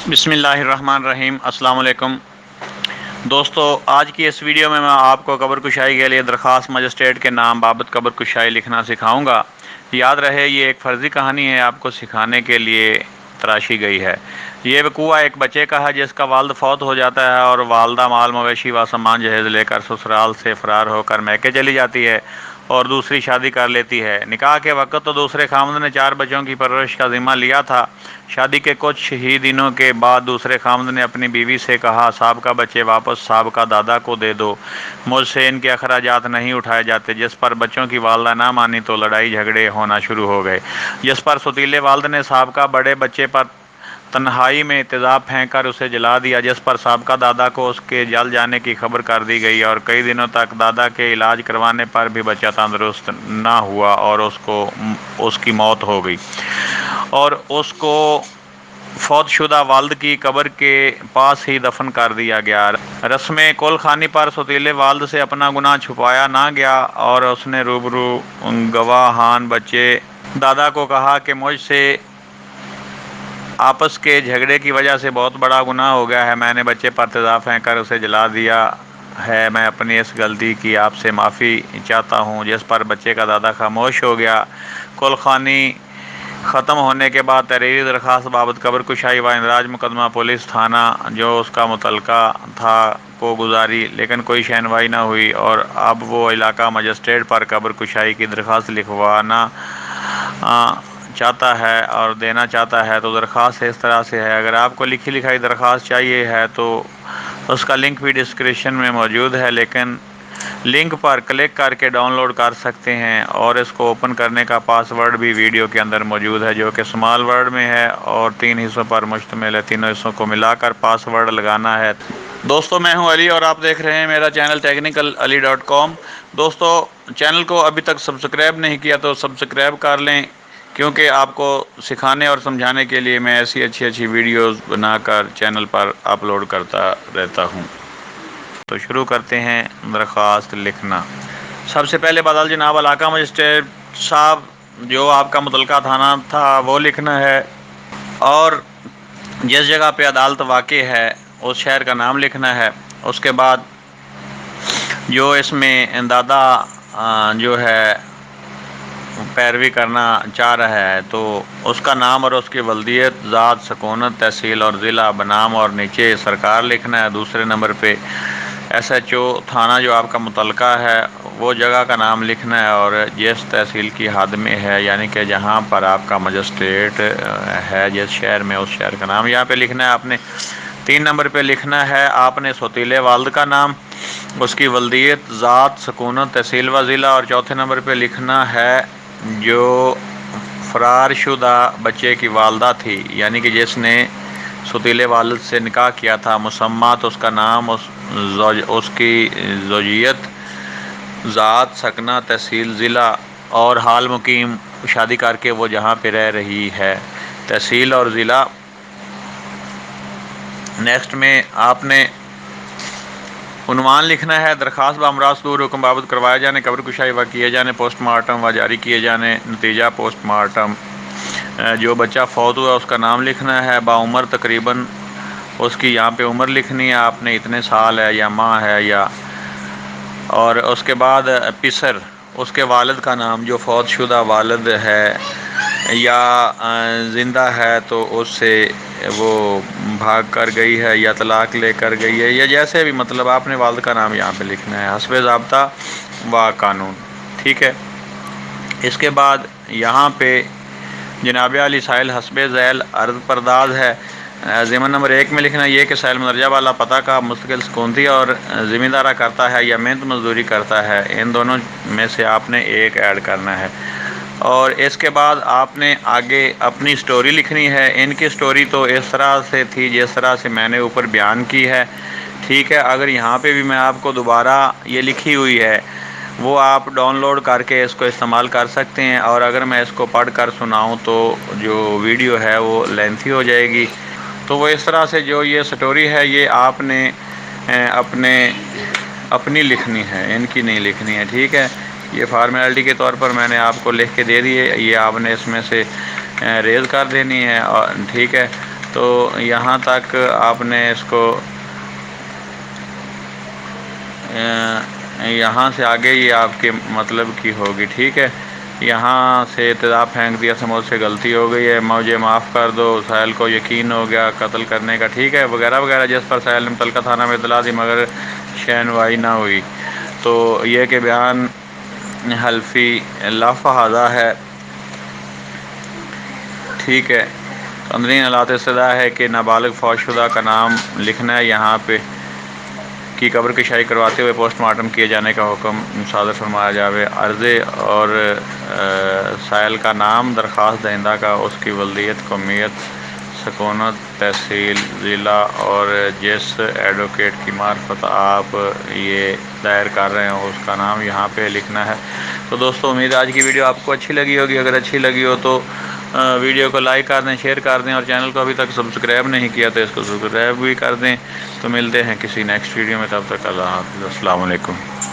بسم اللہ الرحمن الرحیم۔ السلام علیکم دوستو، آج کی اس ویڈیو میں آپ کو قبر کشائی کے لیے درخواست مجسٹریٹ کے نام بابت قبر کشائی لکھنا سکھاؤں گا۔ یاد رہے یہ ایک فرضی کہانی ہے، آپ کو سکھانے کے لیے تراشی گئی ہے۔ یہ وقوع ایک بچے کا ہے جس کا والد فوت ہو جاتا ہے اور والدہ مال مویشی و سامان جہیز لے کر سسرال سے فرار ہو کر میکے چلی جاتی ہے اور دوسری شادی کر لیتی ہے۔ نکاح کے وقت تو دوسرے خاوند نے 4 بچوں کی پرورش کا ذمہ لیا تھا۔ شادی کے کچھ ہی دنوں کے بعد دوسرے خاوند نے اپنی بیوی سے کہا، سابقہ بچے واپس سابقہ دادا کو دے دو، مجھ سے ان کے اخراجات نہیں اٹھائے جاتے۔ جس پر بچوں کی والدہ نہ مانی تو لڑائی جھگڑے ہونا شروع ہو گئے، جس پر ستیلے والد نے سابقہ بڑے بچے پر تنہائی میں تیزاب پھینک کر اسے جلا دیا، جس پر سابقہ دادا کو اس کے جل جانے کی خبر کر دی گئی اور کئی دنوں تک دادا کے علاج کروانے پر بھی بچہ تندرست نہ ہوا اور اس کی موت ہو گئی اور اس کو فوت شدہ والد کی قبر کے پاس ہی دفن کر دیا گیا۔ رسم کل خوانی پر ستیلے والد سے اپنا گناہ چھپایا نہ گیا اور اس نے روبرو گواہان بچے دادا کو کہا کہ مجھ سے آپس کے جھگڑے کی وجہ سے بہت بڑا گناہ ہو گیا ہے، میں نے بچے پر تیزاب پھینک کر اسے جلا دیا ہے، میں اپنی اس غلطی کی آپ سے معافی چاہتا ہوں۔ جس پر بچے کا دادا خاموش ہو گیا۔ کل خوانی ختم ہونے کے بعد تحریری درخواست بابت قبر کشائی و اندراج مقدمہ پولیس تھانہ جو اس کا متعلقہ تھا کو گزاری، لیکن کوئی شنوائی نہ ہوئی اور اب وہ علاقہ مجسٹریٹ پر قبر کشائی کی درخواست لکھوانا چاہتا ہے اور دینا چاہتا ہے۔ تو درخواست اس طرح سے ہے، اگر آپ کو لکھی لکھائی درخواست چاہیے ہے تو اس کا لنک بھی ڈسکرپشن میں موجود ہے، لیکن لنک پر کلک کر کے ڈاؤن لوڈ کر سکتے ہیں اور اس کو اوپن کرنے کا پاس ورڈ بھی ویڈیو کے اندر موجود ہے جو کہ اسمال ورڈ میں ہے اور 3 حصوں پر مشتمل ہے۔ تینوں حصوں کو ملا کر پاس ورڈ لگانا ہے۔ دوستو، میں ہوں علی اور آپ دیکھ رہے ہیں میرا چینل technicalali.com۔ دوستو، چینل کو ابھی تک سبسکرائب نہیں کیا تو سبسکرائب کر لیں، کیونکہ آپ کو سکھانے اور سمجھانے کے لیے میں ایسی اچھی ویڈیوز بنا کر چینل پر اپلوڈ کرتا رہتا ہوں۔ تو شروع کرتے ہیں درخواست لکھنا۔ سب سے پہلے بدل جناب علاقہ مجسٹریٹ صاحب جو آپ کا متعلقہ تھانہ تھا وہ لکھنا ہے اور جس جگہ پہ عدالت واقع ہے اس شہر کا نام لکھنا ہے۔ اس کے بعد جو اس میں دادا جو ہے پیروی کرنا چاہ رہا ہے تو اس کا نام اور اس کی ولدیت، ذات، سکونت، تحصیل اور ضلع بنام اور نیچے سرکار لکھنا ہے۔ دوسرے نمبر پہ SHO تھانہ جو آپ کا متعلقہ ہے وہ جگہ کا نام لکھنا ہے اور جس تحصیل کی حد میں ہے، یعنی کہ جہاں پر آپ کا مجسٹریٹ ہے جس شہر میں، اس شہر کا نام یہاں پہ لکھنا ہے آپ نے۔ 3 نمبر پہ لکھنا ہے آپ نے ستیلے والد کا نام، اس کی ولدیت، ذات، سکونت، تحصیل و ضلع، اور چوتھے نمبر پہ لکھنا ہے جو فرار شدہ بچے کی والدہ تھی، یعنی کہ جس نے ستیلے والد سے نکاح کیا تھا، مسمات اس کا نام، اس کی زوجیت، ذات، سکنہ، تحصیل، ضلع اور حال مقیم شادی کر کے وہ جہاں پہ رہ رہی ہے، تحصیل اور ضلع۔ نیکسٹ میں آپ نے عنوان لکھنا ہے درخواست بامراض صدور حکم بابت کروایا جانے قبر کشائی و کیے جانے پوسٹ مارٹم و جاری کیے جانے نتیجہ پوسٹ مارٹم۔ جو بچہ فوت ہوا اس کا نام لکھنا ہے، باعمر تقریباً اس کی یہاں پہ عمر لکھنی ہے آپ نے، اتنے سال ہے یا ماہ ہے یا، اور اس کے بعد پسر اس کے والد کا نام جو فوت شدہ والد ہے یا زندہ ہے تو اس سے وہ بھاگ کر گئی ہے یا طلاق لے کر گئی ہے یا جیسے بھی، مطلب آپ نے والد کا نام یہاں پہ لکھنا ہے حسب ضابطہ و قانون، ٹھیک ہے۔ اس کے بعد یہاں پہ جناب علی سائل حسب ذیل عرض پرداز ہے۔ ضمن نمبر 1 میں لکھنا یہ کہ سائل مندرجہ والا پتہ کا مستقل سکونتی اور زمیندارہ کرتا ہے یا محنت مزدوری کرتا ہے، ان دونوں میں سے آپ نے ایک ایڈ کرنا ہے۔ اور اس کے بعد آپ نے آگے اپنی سٹوری لکھنی ہے۔ ان کی سٹوری تو اس طرح سے تھی جس طرح سے میں نے اوپر بیان کی ہے، ٹھیک ہے۔ اگر یہاں پہ بھی میں آپ کو دوبارہ یہ لکھی ہوئی ہے وہ آپ ڈاؤن لوڈ کر کے اس کو استعمال کر سکتے ہیں، اور اگر میں اس کو پڑھ کر سناؤں تو جو ویڈیو ہے وہ لینتھی ہو جائے گی، تو وہ اس طرح سے جو یہ سٹوری ہے یہ آپ نے اپنی لکھنی ہے، ان کی نہیں لکھنی ہے، ٹھیک ہے۔ یہ فارمیلٹی کے طور پر میں نے آپ کو لکھ کے دے دی ہے، یہ آپ نے اس میں سے ریز کر دینی ہے، اور ٹھیک ہے۔ تو یہاں تک آپ نے اس کو یہاں سے آگے یہ آپ کے مطلب کی ہوگی، ٹھیک ہے۔ یہاں سے تیزاب پھینک دیا، سے مجھ سے غلطی ہو گئی ہے، مجھے معاف کر دو، ساحل کو یقین ہو گیا قتل کرنے کا، ٹھیک ہے، وغیرہ وغیرہ، جس پر ساحل نے متعلقہ تھانہ میں اطلاع دی مگر شنوائی نہ ہوئی۔ تو یہ کہ بیان حلفی لافہذا ہے، ٹھیک ہے۔ اندرین حالات استدعا ہے کہ نابالغ فوت شدہ کا نام لکھنا ہے، یہاں پہ کی قبر کشائی کرواتے ہوئے پوسٹ مارٹم کیے جانے کا حکم صادر فرمایا جاوے۔ عرضے اور سائل کا نام، درخواست دہندہ کا، اس کی ولدیت، قومیت، سکونت، تحصیل، ضلع، اور جس ایڈوکیٹ کی معرفت آپ یہ دائر کر رہے ہیں اس کا نام یہاں پہ لکھنا ہے۔ تو دوستو امید ہے آج کی ویڈیو آپ کو اچھی لگی ہوگی، اگر اچھی لگی ہو تو ویڈیو کو لائک کر دیں، شیئر کر دیں، اور چینل کو ابھی تک سبسکرائب نہیں کیا تو اس کو سبسکرائب بھی کر دیں۔ تو ملتے ہیں کسی نیکسٹ ویڈیو میں، تب تک اللہ حافظ، السلام علیکم۔